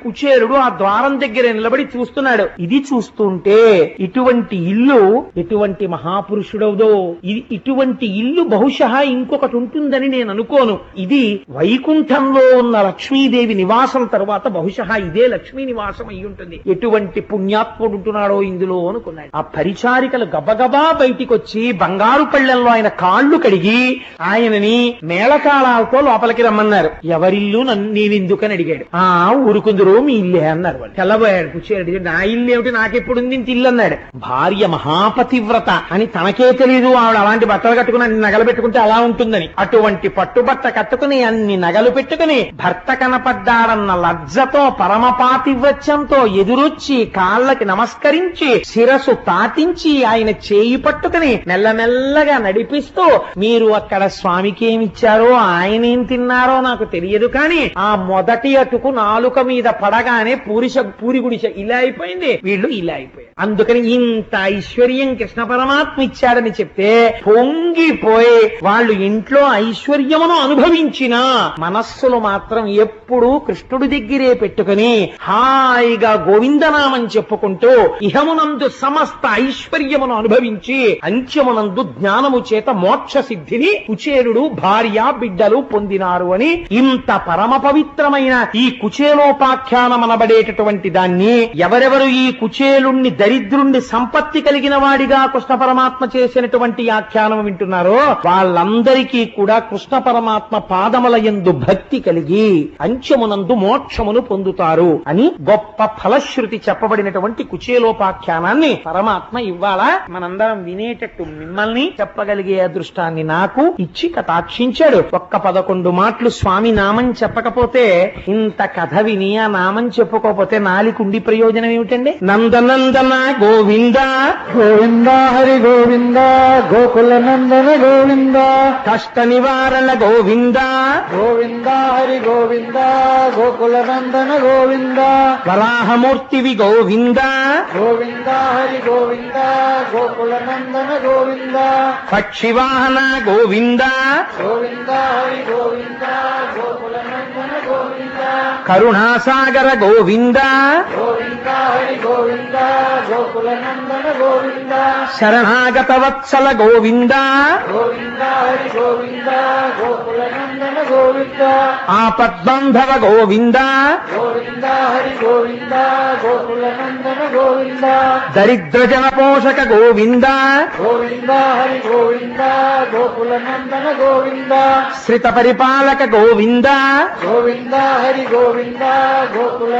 కుచేలుడు ఆ ద్వారం దగ్గర నిలబడి చూస్తున్నాడు. ఇది చూస్తుంటే ఇటువంటి ఇల్లు ఎటువంటి మహాపురుషుడవుదో, ఇటువంటి ఇల్లు బహుశా ఇంకొకటి ఉంటుందని నేను అనుకోను. ఇది వైకుంఠంలో ఉన్న లక్ష్మీదేవి నివాసం తర్వాత బహుశా ఇదే లక్ష్మీ నివాసం అయి ఉంటుంది. ఎటువంటి పుణ్యాత్ముడు ఉంటున్నాడో ఇందులో అనుకున్నాడు. ఆ పరిచారికలు గబగబా బయటికి వచ్చి బంగారు పళ్ళెంలో ఆయన కాళ్లు కడిగి ఆయనని మేళతాళాలతో లోపలికి రమ్మన్నారు. ఎవరిల్లు నేనెందుకని అడిగాడు. ఊరుకుందరు మీ ఇల్లే అన్నారు. వాళ్ళు తెల్లబోయాడు. కూర్చోడు. నా ఇల్లు ఏమిటి, నాకెప్పుడు ఇంత ఇల్లు అన్నాడు. భార్య మహాపతివ్రత అని తనకే తెలియదు ఆవిడ అలాంటి బట్టలు కట్టుకుని అన్ని నగలు పెట్టుకుంటే అలా ఉంటుందని. అటువంటి పట్టుబట్ట కట్టుకుని అన్ని నగలు పెట్టుకుని భర్త కనపడ్డాడన్న లజ్జతో పరమపాతివ్రత్యంతో ఎదురొచ్చి కాళ్ళకి నమస్కరించి శిరసు తాటించి ఆయన చేయి పట్టుకుని మెల్లమెల్లగా నడిపిస్తూ, మీరు అక్కడ స్వామికి ఏమిచ్చారో ఆయనేం తిన్నారో నాకు తెలియదు, కానీ ఆ మొదటి అటుకు నాలుక మీద పడగానే పూరి గుడిసె ఇలా అయిపోయింది, వీళ్ళు ఇలా అయిపోయారు. అందుకని ఇంత ఐశ్వర్యం కృష్ణ పరమాత్మ ఇచ్చాడని చెప్తే పొంగిపోయి వాళ్ళు ఇంట్లో ఐశ్వర్యమును అనుభవించినా మనస్సులు మాత్రం ఎప్పుడూ కృష్ణుడి దగ్గరే పెట్టుకుని హాయిగా గోవిందనామం చెప్పుకుంటూ ఇహమునందు సమస్త ఐశ్వర్యమును అనుభవించి అంత్యమునందు జ్ఞానము చేత మోక్ష సిద్ధిని కుచేలుడు భార్య బిడ్డలు పొందినారు అని ఇంత పరమ పవిత్రమైన ఈ కుచేలోపాఖ్యానం అనబడేటటువంటి దాన్ని ఎవరెవరు ఈ కుచేలుణ్ణి దరిద్రుణ్ణి సంపత్తి కలిగిన వాడిగా కృష్ణ పరమాత్మ చేసినటువంటి ఆఖ్యానం వింటున్నారో వాళ్ళందరికీ కూడా కృష్ణ పరమాత్మ పాదముల యందు భక్తి కలిగి అంత్యమునందు మోక్షమును పొందుతారు అని గొప్ప ఫలశ్రుతి చెప్పబడినటువంటి కుచేలోపాఖ్యానాన్ని పరమాత్మ ఇవాళ మనందరం వినేటట్టు మిమ్మల్ని చెప్పగలిగే అదృష్టాన్ని నాకు ఇచ్చి కటాక్షించాడు. ఒక్క 11 మాటలు స్వామి నామం చెప్పకపోతే, ఇంత కథ విని ఆ నామం చెప్పుకోకపోతే నాలికుండి ప్రయోజనం ఏమిటండి? నందనందన గోవింద గోవింద హరి గోవింద గోకుల నందన గోవింద కష్ట నివారణ గోవింద గోవింద హరి గోవింద గోకుల నందన గోవింద వరాహమూర్తివి గోవింద గోవింద హరి గోవింద గోకుల నందన గోవింద పక్షివాహన గోవింద గోవింద హరి గోవింద గోకుల నందన గోవింద కరుణాసాగర గోవింద గోవింద హరి గోవింద గోకుల నందన గోవింద శరణాగత వత్సల గోవింద గోవింద హరి గోవింద గోకుల నందన గోవింద ఆపద్బంధవ గోవింద గోవింద హరి గోవింద గోకుల నందన గోవింద దరిద్ర జన పోషక గోవింద గోవింద హరి గోవింద గోకుల నందన గోవింద శ్రిత పరిపాలక గోవింద గోవింద హరి గోవింద గోకుల